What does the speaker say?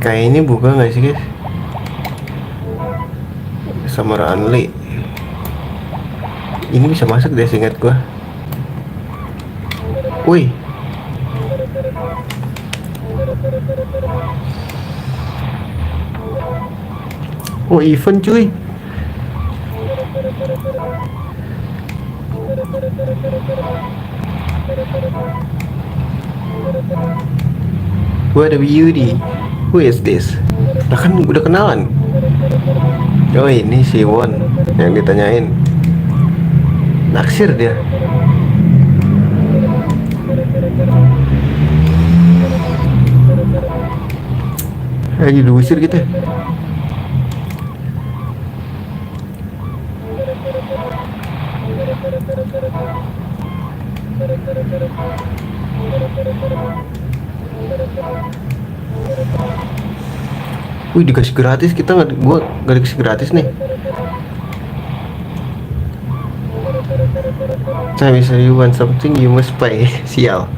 Kayak ini buka nggak sih guys? Summer Only. Ini bisa masuk deh seingat gua. Wih. Oh, event cuy. Gua ada beauty. Who is this? Nah kan udah kenalan. Oh ini si Won yang ditanyain. Naksir dia. Lagi diusir gitu. Wih dikasih gratis, kita nggak, gua nggak dikasih gratis nih. Time is you want something you must pay. Sial.